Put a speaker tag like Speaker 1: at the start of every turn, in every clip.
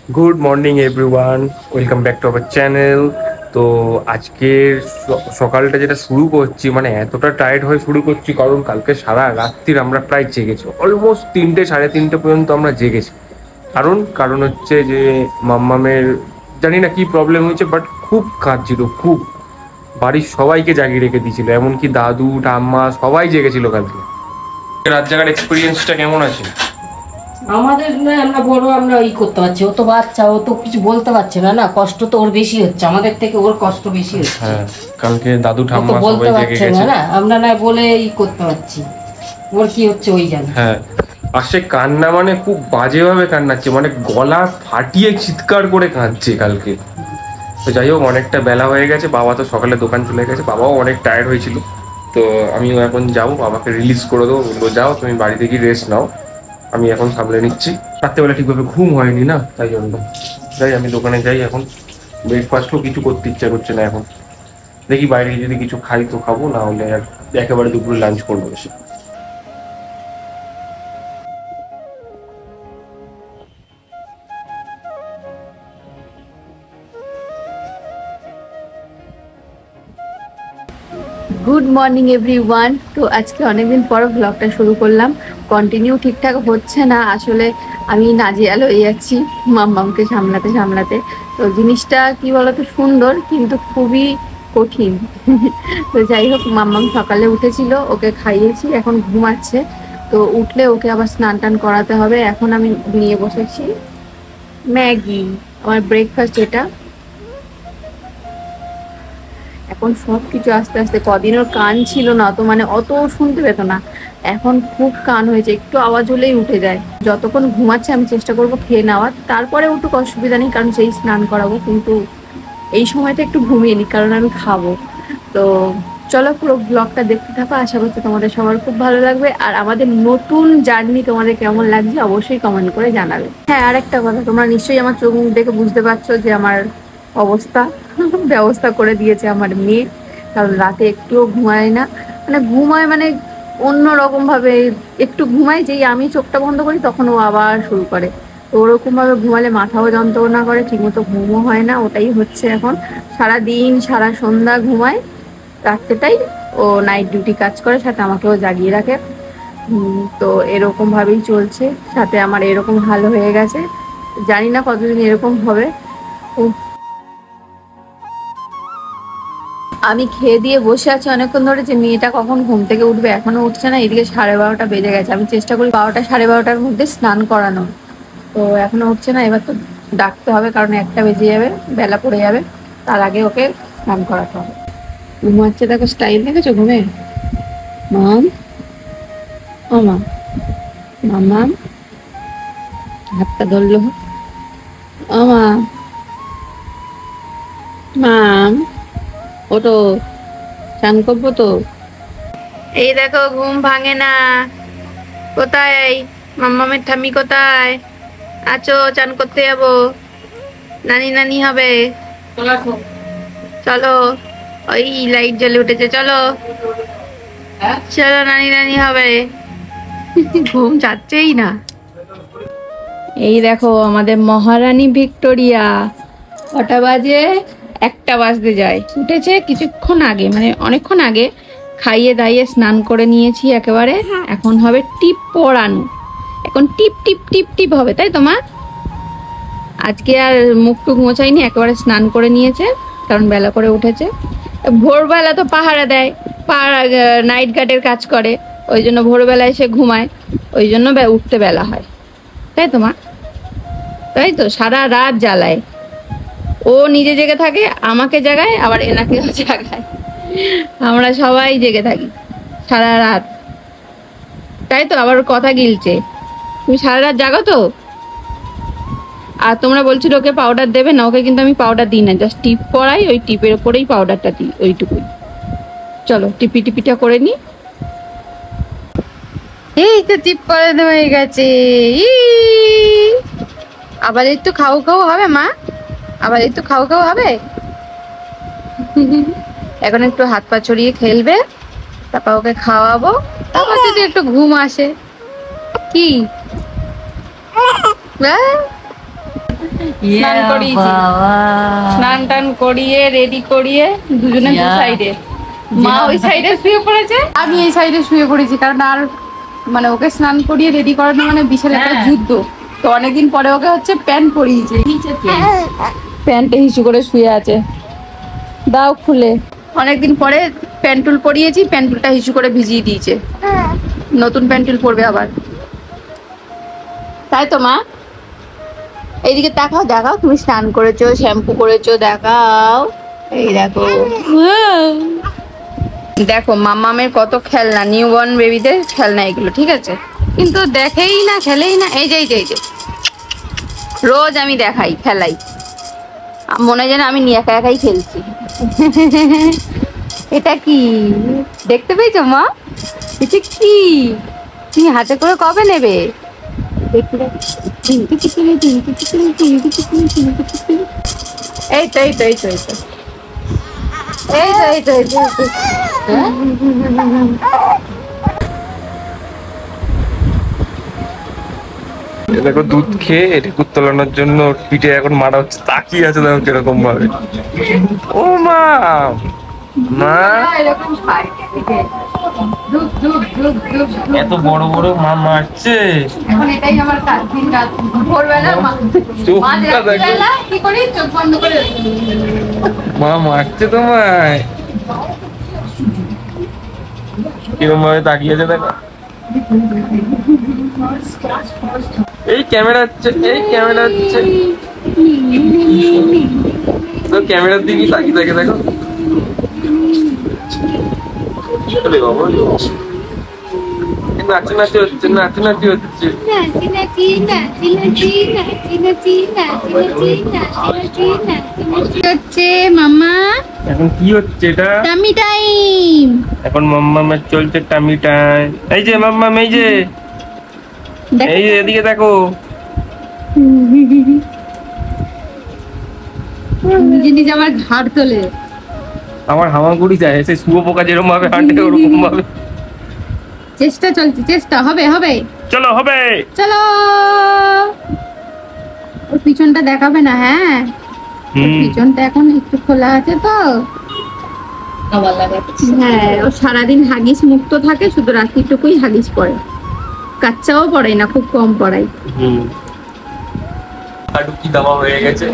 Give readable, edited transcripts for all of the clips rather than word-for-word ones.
Speaker 1: Good morning everyone, welcome back to our channel. তো আজকের সকালটা যেটা শুরু করছি, মানে এতটা টায়ার্ড হয়ে শুরু করছি কারণ কালকে সারা রাত্রির আমরা প্রায় জেগেছি, অলমোস্ট 3টে সাড়ে 3টে পর্যন্ত আমরা জেগেছি। কারণ হচ্ছে যে মাম্মামের জানি না কি প্রবলেম হয়েছে, বাট খুব কাঁদছিল, খুব। বাড়ির সবাইকে জাগিয়ে রেখে দিয়েছিল, এমনকি দাদু ঠাম্মা সবাই জেগেছিল কালকে। রাত জাগার এক্সপিরিয়েন্সটা কেমন আছে?
Speaker 2: আমাদের নয়, আমরা বড়, আমরা ওই করতে পারছি। ও তো বাচ্চা, ও তো কিছু বলতে পারছে না। না, কষ্ট তো ওর বেশি হচ্ছে, আমাদের থেকে ওর কষ্ট বেশি হচ্ছে।
Speaker 1: হ্যাঁ, কালকে দাদু
Speaker 2: ও তো
Speaker 1: ঠাম্মা
Speaker 2: বলতে
Speaker 1: সবাই জেগে
Speaker 2: পারছে না,
Speaker 1: গেছে।
Speaker 2: না আমরা না বলে করতে পারছি। ওর কি হচ্ছে ওই জানে।
Speaker 1: হ্যাঁ, আর সে কান্না মানে খুব বাজেভাবে কান্নাচ্ছে, মানে গলা ফাটিয়ে চিৎকার করে কাঁদছে কালকে। তো যাই হোক, অনেকটা বেলা হয়ে গেছে, বাবা তো সকালে দোকান চলে গেছে, বাবাও অনেক টায়ার্ড হয়েছিল। তো আমিও এখন যাবো, বাবাকে রিলিজ করে দেবো, বলবো যাও তুমি বাড়িতে গিয়ে রেস্ট নাও, আমি এখন সামলে নিচ্ছি। রাত্রেবেলা ঠিকভাবে ঘুম হয়নি না, তাই জন্য যাই, আমি দোকানে যাই এখন। ব্রেকফাস্টও কিছু করতে ইচ্ছা করছে না এখন, দেখি বাইরে যদি কিছু খাই তো খাবো, না হলে আর একেবারে দুপুরে লাঞ্চ করবো এসে।
Speaker 3: Good morning everyone. তো আজকে অনেকদিন পর ব্লগটা শুরু করলাম। কন্টিনিউ ঠিকঠাক হচ্ছে না, আসলে আমি নাজেহাল হয়ে যাচ্ছি মাম্মামকে সামলাতে সামলাতে। তো জিনিসটা কি বলতো, সুন্দর কিন্তু খুবই কঠিন। তো যাই হোক, মাম্মাম সকালে উঠেছিল, ওকে খাইয়েছি, এখন ঘুমাচ্ছে। তো উঠলে ওকে আবার স্নান টান করাতে হবে। এখন আমি নিয়ে বসেছি ম্যাগি, আমার ব্রেকফাস্ট এটা। এখন সব কিছু আস্তে আস্তে, কদিন ওর কান ছিল না তো, মানে অত শুনতে পেত না, এখন খুব কান হয়েছে, একটু আওয়াজ হলেই উঠে যায়। যতক্ষণ ঘুমাচ্ছে আমি চেষ্টা করব খেয়ে নেওয়ার, তারপরে উঠুক অসুবিধা নেই, কারণ সেই স্নান করাবো, কিন্তু এই সময়টা একটু ঘুমিয়ে নিই কারণ আমি খাবো। তো চলো পুরো ব্লগটা দেখতে থাকো, আশা করছি তোমাদের সবার খুব ভালো লাগবে। আর আমাদের নতুন জার্নি তোমাদের কেমন লাগছে অবশ্যই কমেন্ট করে জানাবে। হ্যাঁ, আর একটা কথা, তোমরা নিশ্চয়ই আমার চোখ মুখ দেখে বুঝতে পারছো যে আমার অবস্থা ব্যবস্থা করে দিয়েছে আমার মেয়ে, কারণ রাতে একটুও ঘুমায় না। মানে ঘুমায় মানে অন্য রকম ভাবে, একটু ঘুমায়, যেই আমি চোখটা বন্ধ করি তখন ও আবার শুরু করে। তো ওরকম ভাবে ঘুমালে মাথাও যন্ত্রণা করে, ঠিকমতো ঘুমও হয় না, ওটাই হচ্ছে এখন। সারা দিন সারা সন্ধ্যা ঘুমায়, রাত্রেটাই ও নাইট ডিউটি কাজ করে, সাথে আমাকেও জাগিয়ে রাখে। তো এরকম ভাবেই চলছে, সাথে আমার এরকম হাল হয়ে গেছে, জানি না কতদিন এরকম হবে। আমি খেয়ে দিয়ে বসে আছি অনেকক্ষণ ধরে, যে মেয়েটা কখন ঘুম থেকে উঠবে, এখনো উঠছে না। এদিকে 12:30 বেজে গেছে, আমি চেষ্টা করি 12টা 12:30-র মধ্যে স্নান করানো, তো এখনো উঠছে না। এবার তো ডাকতে হবে, কারণ 1টা বেজে যাবে, বেলা পড়ে যাবে, তার আগে ওকে স্নান করাতে হবে। ঘুমাচ্ছে, দেখো স্টাইল দেখেছো ঘুমে। মাম, ও মা, মাম, হাতটা ধরলো, ও মা, মাম, ওটো, স্নান করবো তো। এই দেখো ঘুম ভাঙে না। কোথায় মাম্মামের ঠাম্মি, কোথায় আছো? চান করতে যাবো, নানি নানি হবে, চলো। ওই লাইট জ্বলে উঠেছে, চলো চলো, নানি নানি হবে। ঘুম যাচ্ছেই না। এই দেখো আমাদের মহারানী ভিক্টোরিয়া, কটা বাজে? 1টা বাজতে যায়, উঠেছে কিছুক্ষণ আগে, মানে অনেকক্ষণ আগে। খাইয়ে দাইয়ে স্নান করে নিয়েছি একেবারে, এখন হবে টিপ পরানো। এখন টিপ টিপ টিপ টিপ হবে, তাই তোমার? আজকে আর মুখ টুক মোছাইনি, একেবারে স্নান করে নিয়েছে, কারণ বেলা করে উঠেছে। ভোরবেলা তো পাহারা দেয়, নাইট গার্ডের কাজ করে, ওই জন্য ভোরবেলায় সে ঘুমায়, ওই জন্য উঠতে বেলা হয়, তাই তোমার? তাই তো, সারা রাত জ্বালায়। ও নিজে জেগে থাকে, আমাকে জাগায়, আবার এনাকেও জাগায়, আমরা সবাই জেগে থাকি সারা রাত, তাই তো। আবার কথা গিলছে, তুমি সারা রাত জাগো তো। আর তোমরা বলছিল ওকে পাউডার দেবে না, ওকে কিন্তু আমি পাউডার দিই না, জাস্ট টিপ পরাই, ওই টিপের ওপরেই পাউডারটা দিই, ওইটুকুই। চলো টিপি টিপিটা করে নি। এই তো টিপ পরানো হয়ে গেছে। আবার একটু খাও খাও হবে মা, আবার একটু খাও খাও হবে। এখন একটু হাত পা ছড়িয়ে খেলবে, তারপর ওকে খাওয়াবো, তারপর যদি একটু ঘুম আসে। কি স্নান করিয়েছি, স্নান টান করিয়ে রেডি করিয়ে দুজনে দু সাইডে, মা ওই সাইডে শুয়ে পড়েছে, আমি এই সাইডে শুয়ে পড়েছি, কারণ আর মানে ওকে স্নান করিয়ে রেডি করানো মানে বিশাল একটা যুদ্ধ। তো অনেকদিন পরে ওকে হচ্ছে প্যান্ট পরিয়েছে, প্যান্টে হিসু করে শুয়ে আছে, দাও খুলে। অনেকদিন পরে প্যান্টুল পরিয়েছি, প্যান্টুলটা হিসু করে ভিজিয়ে দিয়েছে, নতুন প্যান্টুল পরবে আবার, তাই তো মা? এইদিকে দেখাও, দেখাও তুমি স্নান করেছো, শ্যাম্পু করেছো, দেখাও, এই দেখো, দেখো মাম্মামের কত খেলনা, নিউ বর্ন বেবিদের খেলনা এগুলো, ঠিক আছে, কিন্তু দেখেই না, খেলেই না। এই যে এই যে এই যে রোজ আমি দেখাই, খেলাই, মনে হয় যেন আমি নিয়ে একা একাই খেলছি। এটা কি দেখতে পেয়েছো মা? এটা কি তুমি হাতে করে কবে নেবে? এই তো এই তো এই তো এই তো এই তো এই তো এই তো
Speaker 1: দেখো দুধ খেয়ে ঢেকুর তোলানোর জন্য পিঠে এখন মারা হচ্ছে, তাকিয়ে আছে দেখো কিরকম ভাবে। ও মা, মা
Speaker 3: এরকম খায়, দুধ দুধ দুধ দুধ,
Speaker 1: এত বড় বড় মা মারছে।
Speaker 3: এখন এটাই আমার কাজ, দিন রাত ভোরবেলা
Speaker 1: চোখটা দেখো,
Speaker 3: কি করি, চোখ বন্ধ করে
Speaker 1: মা মারছে তোমায়, কিরকম ভাবে তাকিয়েছে দেখো। এই ক্যামেরা হচ্ছে, এই ক্যামেরা হচ্ছে, তো ক্যামেরার দিকে তাকিয়ে থাকে দেখো। নাচানাচি হচ্ছে, নাচানাচি হচ্ছে,
Speaker 3: হচ্ছে মাম্মা।
Speaker 1: এখন কি হচ্ছে এটা?
Speaker 3: Tummy time.
Speaker 1: এখন মাম্মামের চলছে টামি টাইম। এই যে মাম্মাম, এই যে এই যে এদিকে দেখো,
Speaker 3: নিজে নিজে আমার ঘাড় তোলে,
Speaker 1: আমার হামাগুড়ি যায়, সেই শুয়োপোকা যেরকম ভাবে হাঁটে ওরকম ভাবে।
Speaker 3: চেষ্টা চলছে, চেষ্টা হবে হবে,
Speaker 1: চলো হবে,
Speaker 3: চলো। ওর পিছনটা দেখাবে না, হ্যাঁ ওর পিছনটা এখন একটু খোলা আছে তো,
Speaker 2: আবার লাগাচ্ছি।
Speaker 3: হ্যাঁ ও সারাদিন হাগিস মুক্ত থাকে, শুধু রাত্রিটুকুই হাগিস পড়ে, কাচ্চাও পড়াই না, খুব কম পড়াই।
Speaker 1: আটু কি দামা হয়ে গেছে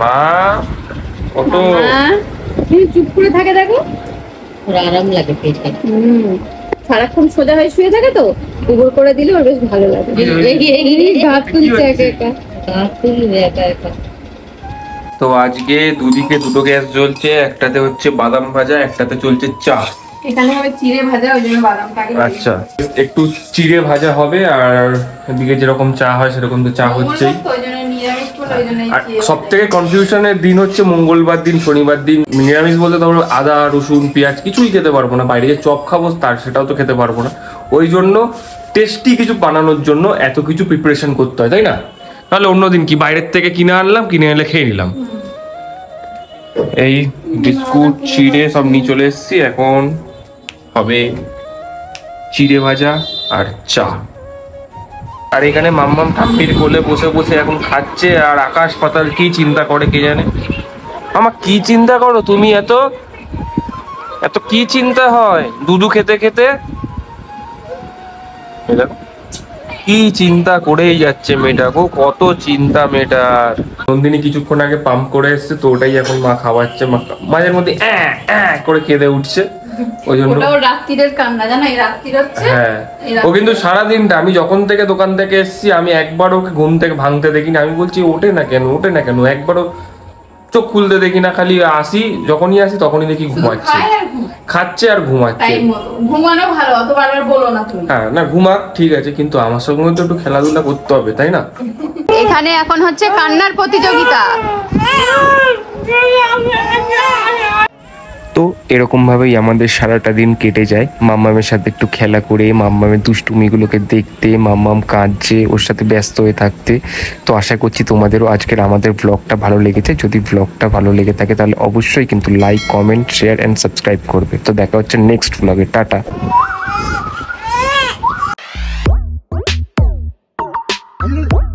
Speaker 1: মা, কত
Speaker 3: চুপ করে থাকে দেখো,
Speaker 2: ওর আরাম লাগে পেটে।
Speaker 3: সারাক্ষণ সোজা হয়ে শুয়ে থাকে তো, উবর করে দিলে ওর বেশ ভালো লাগে। ভাব তুলছে একা একা,
Speaker 2: কাঁধ তুলি একা একা।
Speaker 1: তো আজকে দুদিকে দুটো গ্যাস জ্বলছে, একটাতে হচ্ছে বাদাম ভাজা, একটাতে চলছে চা।
Speaker 3: এখানে হবে চিড়ে ভাজা, ওই জন্য বাদামটাকে
Speaker 1: আচ্ছা, একটু চিড়ে ভাজা হবে, আর এদিকে যেরকম চা হয় সেরকম তো চা হচ্ছেই।
Speaker 3: ওই জন্য নিরামিষ বলে, ওই জন্য
Speaker 1: আর সব থেকে কনফিউশনের দিন হচ্ছে মঙ্গলবার দিন, শনিবার দিন। নিরামিষ বলতে ধরো আদা রসুন পেঁয়াজ কিছুই খেতে পারবো না, বাইরে যে চপ খাবো তার সেটাও তো খেতে পারবো না, ওই জন্য টেস্টি কিছু বানানোর জন্য এত কিছু প্রিপারেশন করতে হয়, তাই না? তাহলে অন্যদিন কি বাইরের থেকে কিনে আনলাম, কিনে এনে খেয়ে নিলাম। এই বিস্কুট চিড়ে সব নিয়ে চলে এসেছি, এখন হবে চিড়ে ভাজা আর চা। আর এখানে মাম্মাম ঠাম্মির কোলে বসে বসে এখন খাচ্ছে, আর আকাশ পাতাল কি চিন্তা করে কে জানে। মামা কি চিন্তা করো তুমি, এত এত কি চিন্তা হয় দুধু খেতে খেতে? কি চিন্তা করেই যাচ্ছে মেয়েটা, গো কত চিন্তা মেয়েটার। নন্দিনী কিছুক্ষণ আগে পাম্প করে এসছে, তো ওটাই এখন মা খাওয়াচ্ছে। মাঝের মধ্যে করে কেঁদে উঠছে, ওই জন্য।
Speaker 3: ওটাও রাত্রিরের কান্না, জানো, এই রাত্রির হচ্ছে।
Speaker 1: হ্যাঁ, ও কিন্তু সারাদিনটা, আমি যখন থেকে দোকান থেকে এসেছি আমি একবার ওকে ঘুম থেকে ভাঙতে দেখিনি। আমি বলছি ওঠে না কেন, ওঠে না কেন, একবারও চোখ খুলতে দেখি না। খালি আসি, যখনই আসি তখনই দেখি ঘুমাচ্ছে, খাচ্ছে আর ঘুমাচ্ছে।
Speaker 3: ঘুমানো ভালো, অত বারবার বলো না তুমি।
Speaker 1: হ্যাঁ না, ঘুমাক ঠিক আছে, কিন্তু আমার সঙ্গে তো একটু খেলাধুলা করতে হবে, তাই না?
Speaker 3: এখানে এখন হচ্ছে কান্নার প্রতিযোগিতা।
Speaker 1: তো এরকম ভাবেই আমাদের সারাটা দিন কেটে যায়, মাম্মামের সাথে একটু খেলা করে, মাম্মামের দুষ্টুমিগুলোকে দেখতে, মাম্মাম কাঁদছে ওর সাথে ব্যস্ত হয়ে থাকতে। তো আশা করছি তোমাদেরও আজকের আমাদের ব্লগটা ভালো লেগেছে। যদি ব্লগটা ভালো লেগে থাকে তাহলে অবশ্যই কিন্তু like, comment, share and subscribe করবে। তো দেখা হচ্ছে নেক্সট ব্লগে, টাটা।
Speaker 4: Come on.